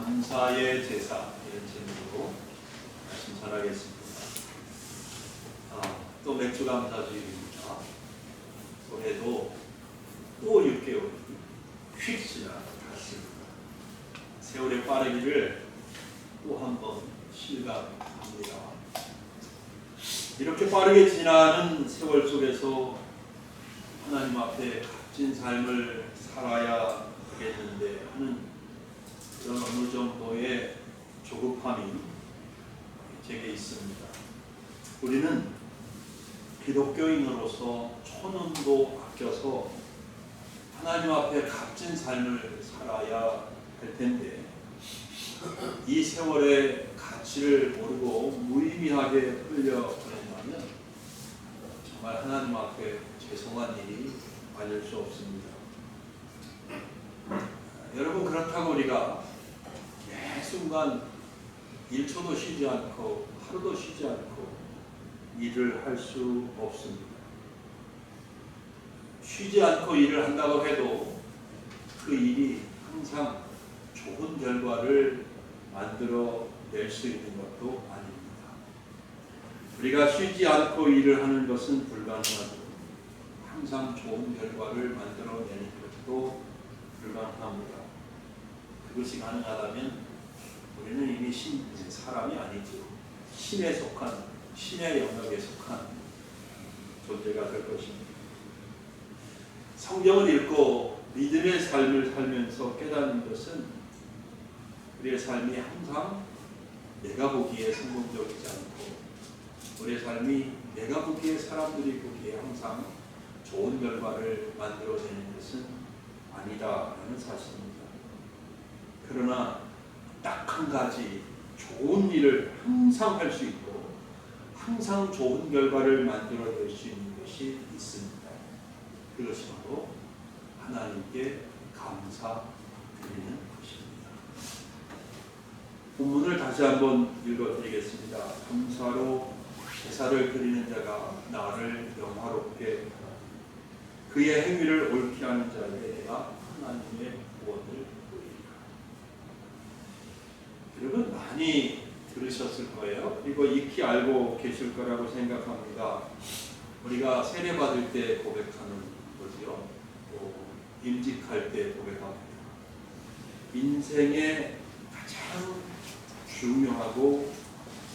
감사의 제사 이런 제목으로 말씀 전하겠습니다. 또 맥주 감사주일입니다. 올해도 또 6개월 휙 지나갔습니다. 세월의 빠르기를 또 한 번 실감합니다. 이렇게 빠르게 지나는 세월 속에서 하나님 앞에 값진 삶을 살아야 하겠는데 하는 그런 어느 정도의 조급함이 제게 있습니다. 우리는 기독교인으로서 천원도 아껴서 하나님 앞에 값진 삶을 살아야 할 텐데 이 세월의 가치를 모르고 무의미하게 흘려보낸다면 정말 하나님 앞에 죄송한 일이 아닐 수 없습니다. 여러분, 그렇다고 우리가 매 순간 1초도 쉬지 않고 하루도 쉬지 않고 일을 할 수 없습니다. 쉬지 않고 일을 한다고 해도 그 일이 항상 좋은 결과를 만들어낼 수 있는 것도 아닙니다. 우리가 쉬지 않고 일을 하는 것은 불가능하고 항상 좋은 결과를 만들어내는 것도 불가능합니다. 그것이 가능하다면 우리는 이미 사람이 아니죠. 신에 속한, 신의 영역에 속한 존재가 될 것입니다. 성경을 읽고 믿음의 삶을 살면서 깨닫는 것은 우리의 삶이 항상 내가 보기에 성공적이지 않고 우리의 삶이 내가 보기에 사람들이 보기에 항상 좋은 결과를 만들어내는 것은 아니다라는 사실입니다. 그러나 딱 한 가지 좋은 일을 항상 할 수 있고 항상 좋은 결과를 만들어낼 수 있는 것이 있습니다. 그것이 바로 하나님께 감사드리는 것입니다. 본문을 다시 한번 읽어드리겠습니다. 감사로 제사를 드리는 자가 나를 영화롭게 하라. 그의 행위를 옳게 하는 자에게 내가 하나님의 구원을 보이리라. 여러분, 많이 들으셨을 거예요. 그리고 익히 알고 계실 거라고 생각합니다. 우리가 세례 받을 때 고백하는 거지요. 또 임직할 때 고백합니다. 인생의 가장 중요하고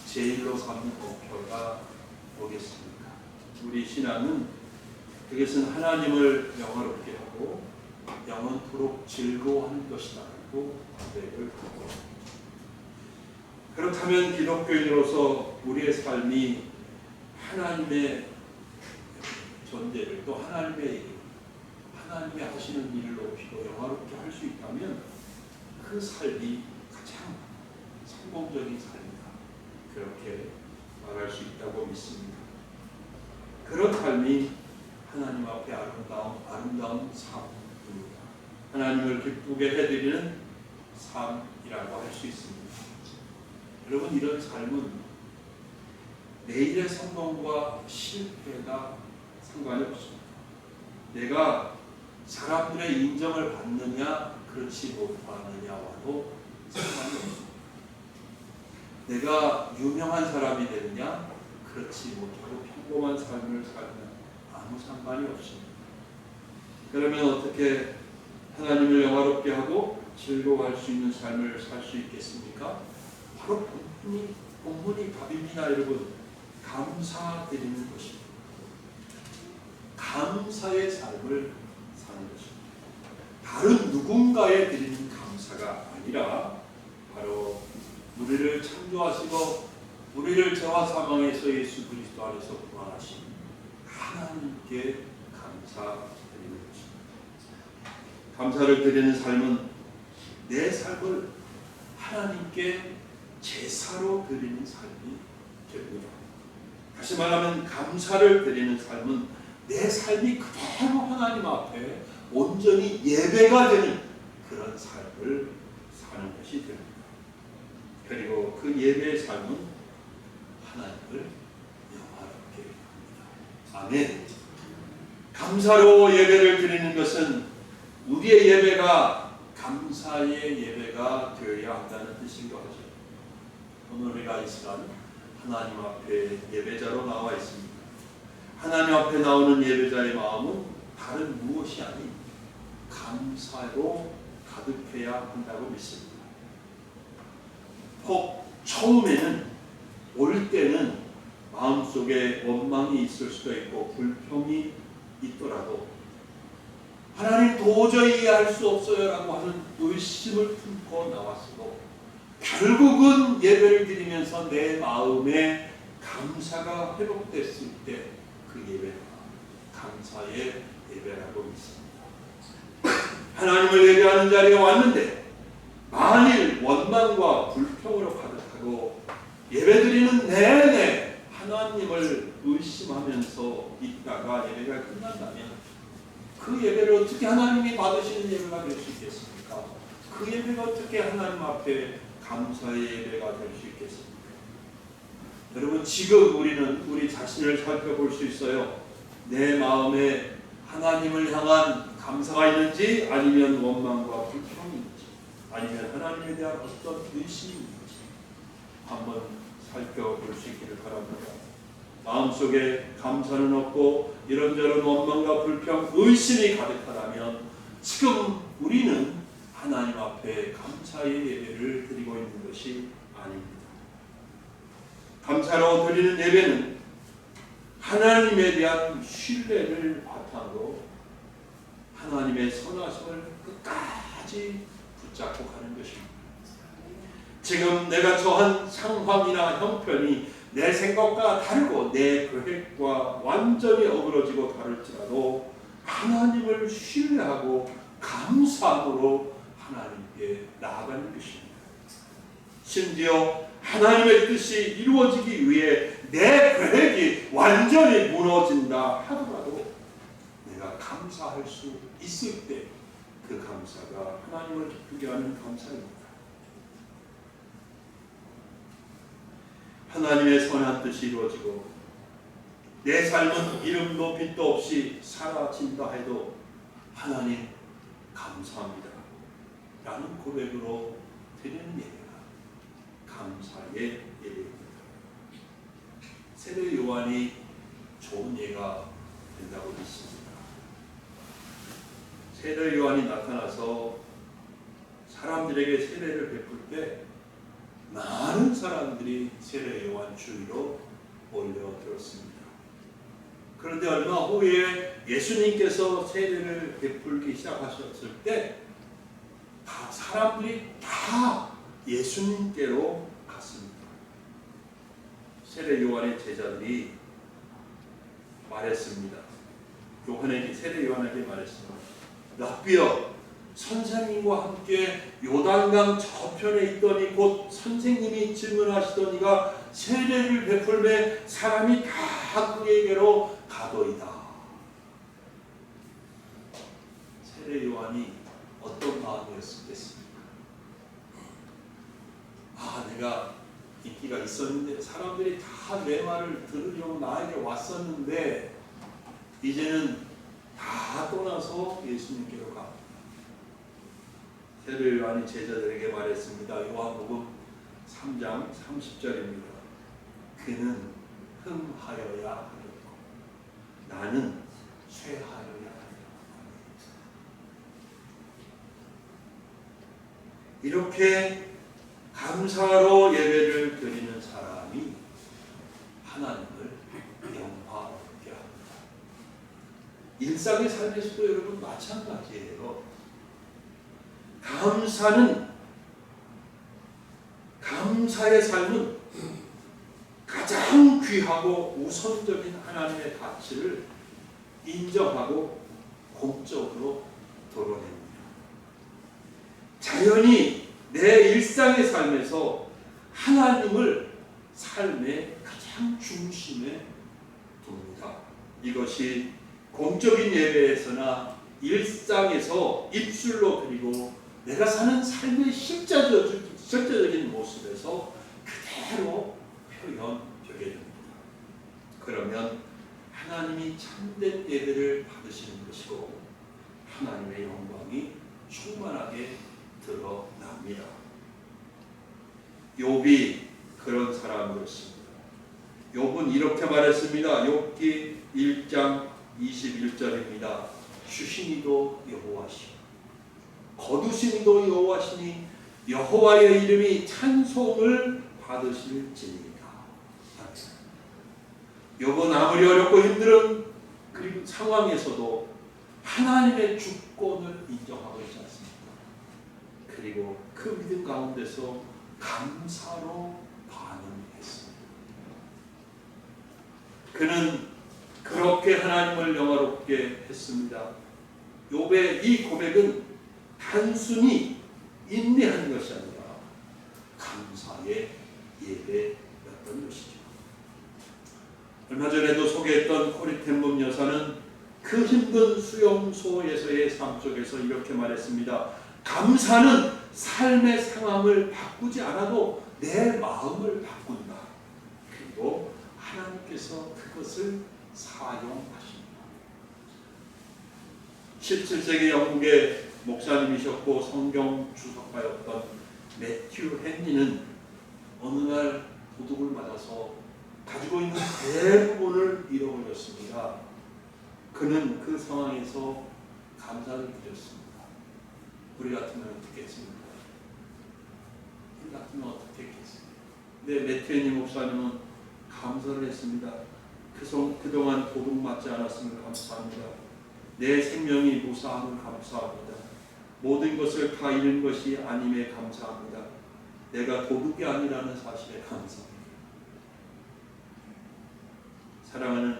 제일로 삼는 목표가 뭐겠습니까? 우리 신앙은 그것은 하나님을 영화롭게 하고 영원토록 즐거워하는 것이라고 고백을 하고, 그렇다면 기독교인으로서 우리의 삶이 하나님의 존재를 또 하나님이 하시는 일을 높이고 영화롭게 할 수 있다면 그 삶이 가장 성공적인 삶이다, 그렇게 말할 수 있다고 믿습니다. 그런 삶이 하나님 앞에 아름다운 삶입니다. 하나님을 기쁘게 해드리는 삶이라고 할 수 있습니다. 여러분, 이런 삶은 내일의 성공과 실패가 상관이 없습니다. 내가 사람들의 인정을 받느냐 그렇지 못하느냐와도 상관이 없습니다. 내가 유명한 사람이 되느냐 그렇지 못하고 평범한 삶을 살면 아무 상관이 없습니다. 그러면 어떻게 하나님을 영화롭게 하고 즐거워할 수 있는 삶을 살 수 있겠습니까? 바로 본문이 답입니다. 여러분, 감사드리는 것입니다. 감사의 삶을 사는 것입니다. 다른 누군가에 드리는 감사가 아니라 바로 우리를 창조하시고 우리를 죄와 사망에서 예수 그리스도 안에서 구원하신 하나님께 감사드리는 것입니다. 감사를 드리는 삶은 내 삶을 하나님께 제사로 드리는 삶이 됩니다. 다시 말하면 감사를 드리는 삶은 내 삶이 그대로 하나님 앞에 온전히 예배가 되는 그런 삶을 사는 것이 됩니다. 그리고 그 예배의 삶은 하나님을 영화롭게 합니다. 아멘. 감사로 예배를 드리는 것은 우리의 예배가 감사의 예배가 되어야 한다는 뜻인가 하죠. 오늘 우리가 이 시간 하나님 앞에 예배자로 나와 있습니다. 하나님 앞에 나오는 예배자의 마음은 다른 무엇이 아닌 감사로 가득해야 한다고 믿습니다. 혹 처음에는 올 때는 마음속에 원망이 있을 수도 있고 불평이 있더라도 하나님 도저히 이해할 수 없어요 라고 하는 의심을 품고 나왔어도 결국은 예배를 드리면서 내 마음에 감사가 회복됐을 때 그 예배가 감사의 예배라고 믿습니다. 하나님을 예배하는 자리에 왔는데 만일 원망과 불평으로 가득하고 예배드리는 내내 하나님을 의심하면서 있다가 예배가 끝난다면 그 예배를 어떻게 하나님이 받으시는 예배가 될 수 있겠습니까? 그 예배가 어떻게 하나님 앞에 감사의 예배가 될 수 있겠습니까? 여러분, 지금 우리는 우리 자신을 살펴볼 수 있어요. 내 마음에 하나님을 향한 감사가 있는지 아니면 원망과 불평이 있는지 아니면 하나님에 대한 어떤 의심이 있는지 한번 살펴볼 수 있기를 바랍니다. 마음속에 감사는 없고 이런저런 원망과 불평, 의심이 가득하다면 지금 우리는 하나님 앞에 감사의 예배를 드리고 있는 것이 아닙니다. 감사로 드리는 예배는 하나님에 대한 신뢰를 바탕으로 하나님의 선하심을 끝까지 붙잡고 가는 것입니다. 지금 내가 처한 상황이나 형편이 내 생각과 다르고 내 계획과 완전히 어그러지고 다를지라도 하나님을 신뢰하고 감사함으로 하나님께 나아가는 것입니다. 심지어 하나님의 뜻이 이루어지기 위해 내 계획이 완전히 무너진다 하더라도 내가 감사할 수 있을 때 그 감사가 하나님을 기쁘게 하는 감사입니다. 하나님의 선한 뜻이 이루어지고 내 삶은 이름도 빛도 없이 사라진다 해도 하나님 감사합니다 라는 고백으로 드리는 예배가 감사의 예배입니다. 세례 요한이 좋은 예가 된다고 믿습니다. 세례 요한이 나타나서 사람들에게 세례를 베풀 때 많은 사람들이 세례 요한 주위로 몰려들었습니다. 그런데 얼마 후에 예수님께서 세례를 베풀기 시작하셨을 때 사람들이 다 예수님께로 갔습니다. 세례 요한의 제자들이 말했습니다. 세례 요한에게 말했습니다. 랍비여, 선생님과 함께 요단강 저편에 있더니 곧 선생님이 질문하시더니가 세례를 베풀매 사람이 다 그에게로 가더이다. 세례 요한이 어떤 마음이었겠습니까? 내가 인기가 있었는데 사람들이 다 내 말을 들으려고 나에게 왔었는데 이제는 다 떠나서 예수님께로 갑니다. 세례 요한이 제자들에게 말했습니다. 요한복음 3장 30절입니다. 그는 흠하여야 하였고 나는 쇠하여야 하였다. 이렇게 감사로 예배를 드리는 사람이 하나님을 영화롭게 합니다. 일상의 삶에서도 여러분 마찬가지예요. 감사의 삶은 가장 귀하고 우선적인 하나님의 가치를 인정하고 공적으로 드러냅니다. 자연히 내 일상의 삶에서 하나님을 삶의 가장 중심에 둡니다. 이것이 공적인 예배에서나 일상에서 입술로 드리고 내가 사는 삶의 실제적인 모습에서 그대로 표현되게 됩니다. 그러면 하나님이 참된 예배를 받으시는 것이고 하나님의 영광이 충만하게 드러납니다. 욥이 그런 사람이었습니다. 욥은 이렇게 말했습니다. 욥기 1장 21절입니다. 주시니도 여호와시오, 거두시니도 여호와시니 여호와의 이름이 찬송을 받으실지니이다. 욥은 아무리 어렵고 힘든 그리고 상황에서도 하나님의 주권을 인정하고 있지 않습니까? 그리고 그 믿음 가운데서 감사로 반응했습니다. 그는 그렇게 하나님을 영화롭게 했습니다. 욥의 이 고백은 단순히 인내하는 것이 아니라 감사의 예배였던 것이죠. 얼마 전에도 소개했던 코리 텐범 여사는 그 힘든 수용소에서의 삶 속에서 이렇게 말했습니다. 감사는 삶의 상황을 바꾸지 않아도 내 마음을 바꾼다. 그리고 하나님께서 그것을 사용하십니다. 17세기 영국의 목사님이셨고 성경 주석가였던 매튜 헨리는 어느 날 도둑을 맞아서 가지고 있는 대부분을 잃어버렸습니다. 그는 그 상황에서 감사를 드렸습니다. 우리 같으면 어떻게 했습니까? 우리 같으면 어떻게 했겠습니까? 근데 매튜 헨리 목사님은 감사를 했습니다. 그동안 도둑 맞지 않았음을 감사합니다. 내 생명이 무사함을 감사합니다. 모든 것을 다 잃은 것이 아님에 감사합니다. 내가 도둑이 아니라는 사실에 감사합니다. 사랑하는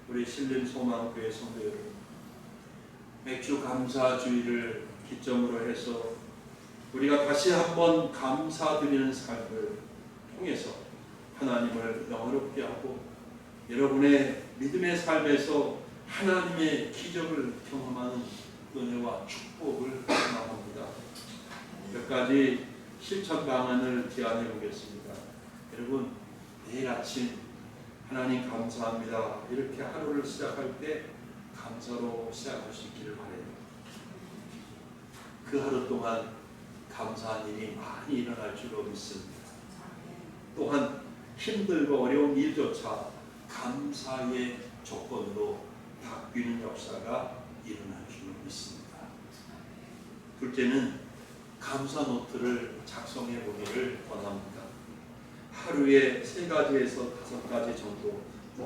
우리 신림 소망교회 성도 여러분, 맥주 감사주의를 기점으로 해서 우리가 다시 한번 감사드리는 삶을 통해서 하나님을 영화롭게 하고 여러분의 믿음의 삶에서 하나님의 기적을 경험하는 은혜와 축복을 소망합니다. 몇 가지 실천 방안을 제안해 보겠습니다. 여러분, 내일 아침 하나님 감사합니다. 이렇게 하루를 시작할 때 감사로 시작할 수 있기를 바랍니다. 그 하루 동안 감사한 일이 많이 일어날 줄로 믿습니다. 또한 힘들고 어려운 일조차 감사의 조건으로 바뀌는 역사가 일어날 줄로 믿습니다. 둘째는 감사 노트를 작성해 보기를 원합니다. 하루에 3가지에서 5가지 정도,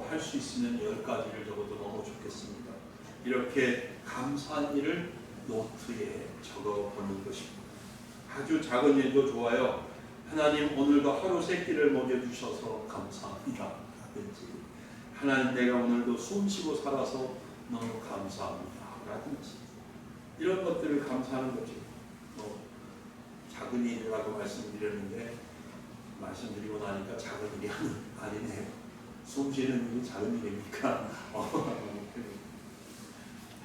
할 수 있으면 10가지를 적어도 너무 좋겠습니다. 이렇게 감사한 일을 노트에 적어보는 것입니다. 아주 작은 일도 좋아요. 하나님 오늘도 하루 3끼를 먹여주셔서 감사합니다. 라든지 하나님 내가 오늘도 숨쉬고 살아서 너무 감사합니다. 라든지 이런 것들을 감사하는 거죠. 작은 일이라고 말씀드렸는데 말씀드리고 나니까 작은 일이 아니네요. 숨쉬는 일이 작은 일입니까?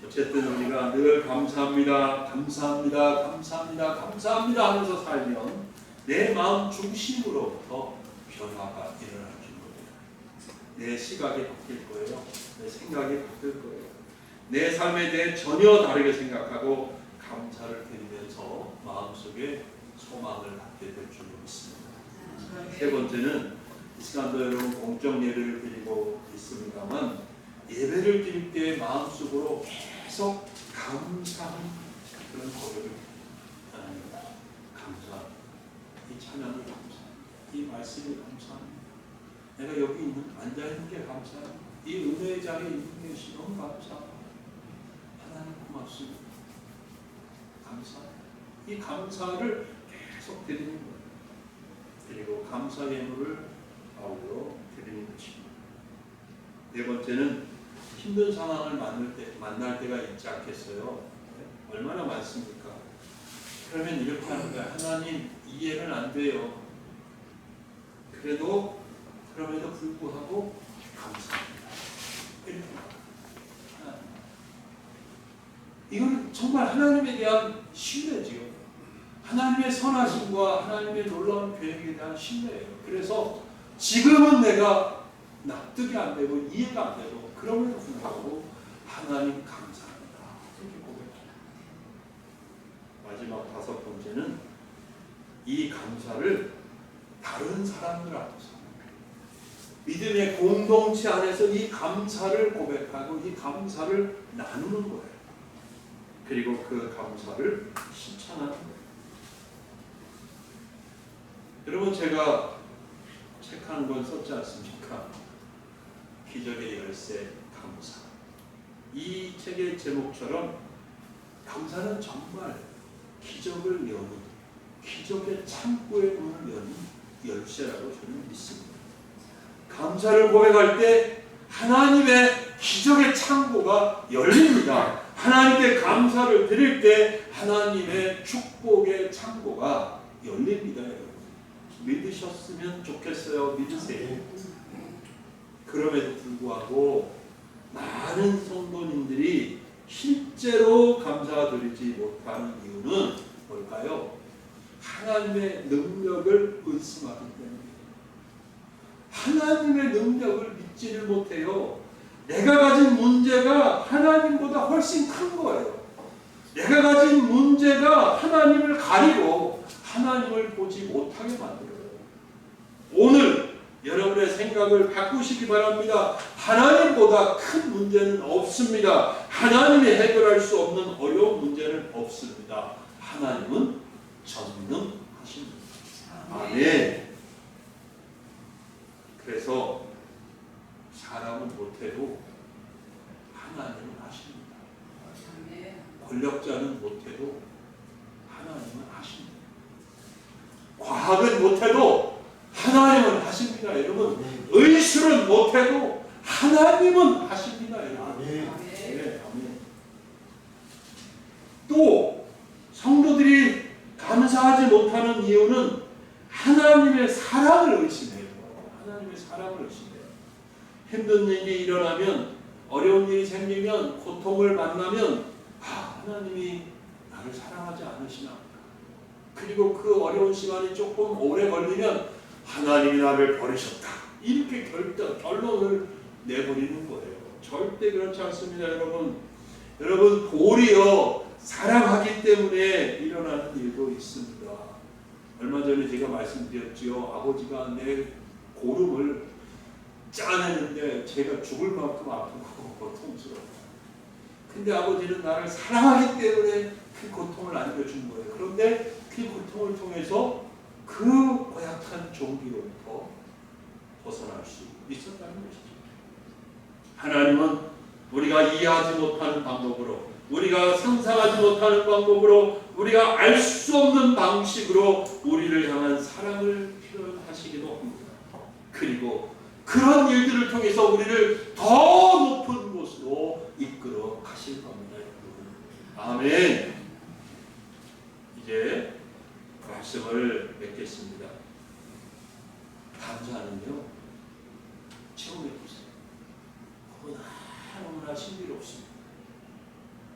어쨌든 우리가 늘 감사합니다, 감사합니다, 감사합니다, 감사합니다 하면서 살면 내 마음 중심으로부터 변화가 일어날 줄 겁니다. 내 시각이 바뀔 거예요. 내 생각이 바뀔 거예요. 내 삶에 대해 전혀 다르게 생각하고 감사를 드리면서 마음속에 소망을 갖게 될 줄로 믿습니다. 세 번째는 이 시간도 여러분 공적 예배를 드리고 있습니다만 예배를 드릴 때 마음속으로 계속 감사하는 그런 고백을 합니다. 감사, 이 찬양이 감사합니다. 이 말씀이 감사합니다. 내가 여기 앉아있는 게 감사합니다. 이 은혜의 자리에 있는 것이 너무 감사합니다. 하나님 고맙습니다. 감사합니다. 이 감사를 계속 드리는 거예요. 그리고 감사 예물을 바울로 드리는 것입니다. 네 번째는 힘든 상황을 만날 때가 있지 않겠어요? 네? 얼마나 많습니까? 그러면 이렇게 하는 거야. 하나님 이해는 안 돼요. 그럼에도 불구하고 감사합니다. 이렇게 이건 정말 하나님에 대한 신뢰지요. 하나님의 선하심과 하나님의 놀라운 계획에 대한 신뢰예요. 그래서 지금은 내가 납득이 안 되고 이해가 안 되고 그럼에도 불구하고 하나님 감사합니다. 이렇게 고백합니다. 마지막 다섯 번째는 이 감사를 다른 사람들 앞에서 믿음의 공동체 안에서 이 감사를 고백하고 이 감사를 나누는 거예요. 그리고 그 감사를 실천하는 거예요. 여러분, 제가 책 한 권 썼지 않습니까? 기적의 열쇠 감사. 이 책의 제목처럼 감사는 정말 기적을 여는, 기적의 창고의 문을 여는 열쇠라고 저는 믿습니다. 감사를 고백할 때 하나님의 기적의 창고가 열립니다. 하나님께 감사를 드릴 때 하나님의 축복의 창고가 열립니다. 여러분, 믿으셨으면 좋겠어요. 믿으세요. 그럼에도 불구하고 많은 성도님들이 실제로 감사드리지 못하는 이유는 뭘까요? 하나님의 능력을 의심하기 때문입니다. 하나님의 능력을 믿지를 못해요. 내가 가진 문제가 하나님보다 훨씬 큰 거예요. 내가 가진 문제가 하나님을 가리고 하나님을 보지 못하게 만들어요. 오늘 여러분의 생각을 바꾸시기 바랍니다. 하나님보다 큰 문제는 없습니다. 하나님이 해결할 수 없는 어려운 문제는 없습니다. 하나님은 전능하십니다. 아멘. 그래서 사람은 못해도 하나님은 하십니다. 권력자는 못해도 하나님은 하십니다. 과학은 못해도 하나님은 하십니다. 여러분, 의술은 못해도 하나님은 하십니다. 여러분. 네, 아멘. 또 성도들이 감사하지 못하는 이유는 하나님의 사랑을 의심해요. 하나님의 사랑을 의심해요. 힘든 일이 일어나면, 어려운 일이 생기면, 고통을 만나면 하나님이 나를 사랑하지 않으시나? 그리고 그 어려운 시간이 조금 오래 걸리면 하나님이 나를 버리셨다, 이렇게 결론을 내버리는 거예요. 절대 그렇지 않습니다. 여러분 도리어 사랑하기 때문에 일어나는 일도 있습니다. 얼마 전에 제가 말씀드렸지요. 아버지가 내 고름을 짜내는데 제가 죽을 만큼 아프고 고통스러워요. 근데 아버지는 나를 사랑하기 때문에 그 고통을 안겨준 거예요. 그런데 그 고통을 통해서 그 고약한 종기로부터 벗어날 수 있었다는 것이죠. 하나님은 우리가 이해하지 못하는 방법으로, 우리가 상상하지 못하는 방법으로, 우리가 알 수 없는 방식으로 우리를 향한 사랑을 표현하시기도 합니다. 그리고 그런 일들을 통해서 우리를 더 높은 곳으로 이끌어 가실 겁니다. 아멘. 이제 말씀을 맺겠습니다. 감사는요, 체험해보세요. 너무나 신비롭습니다.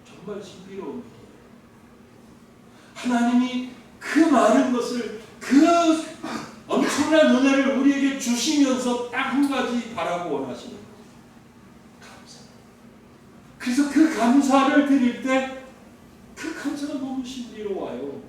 정말 신비로운 일이에요. 하나님이 그 많은 것을, 그 엄청난 은혜를 우리에게 주시면서 딱 한 가지 바라고 원하시는 거예요. 감사. 그래서 그 감사를 드릴 때 그 감사가 너무 신비로워요.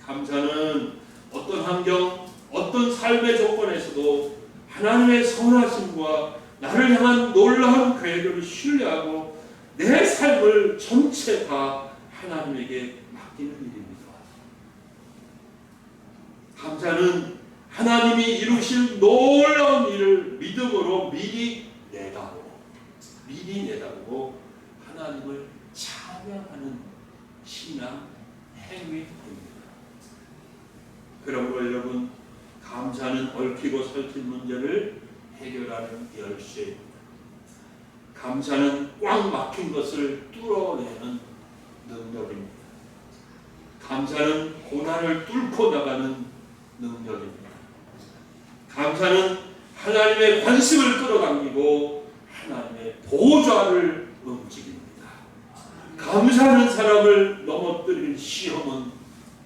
감사는 어떤 환경, 어떤 삶의 조건에서도 하나님의 선하심과 나를 향한 놀라운 계획을 신뢰하고 내 삶을 전체 다 하나님에게 맡기는 일입니다. 감사는 하나님이 이루실 놀라운 일을 믿음으로 미리 내다보고 하나님을 찬양하는 신앙 행위입니다. 그러므로 여러분, 감사는 얽히고 설킨 문제를 해결하는 열쇠입니다. 감사는 꽉 막힌 것을 뚫어내는 능력입니다. 감사는 고난을 뚫고 나가는 능력입니다. 감사는 하나님의 관심을 끌어당기고 하나님의 보좌를 움직입니다. 감사하는 사람을 넘어뜨릴 시험은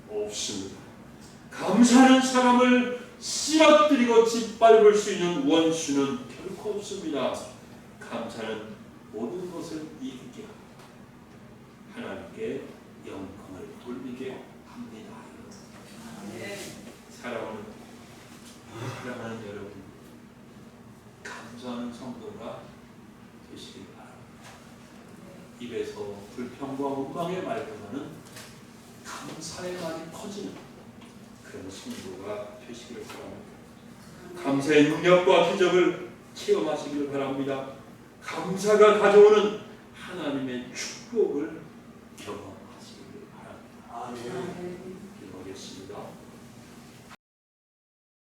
없습니다. 감사하는 사람을 쓰러뜨리고 짓밟을 수 있는 원수는 결코 없습니다. 감사는 모든 것을 이기게 하고 하나님께 영광을 돌립니다. 주님께 합니다. 사랑하는 여러분, 감사하는 성도가 되시길 바랍니다. 입에서 불평과 원망의 말보다는 감사의 말이 커지는 그런 성도가 되시길 바랍니다. 감사의 능력과 기적을 체험하시길 바랍니다. 감사가 가져오는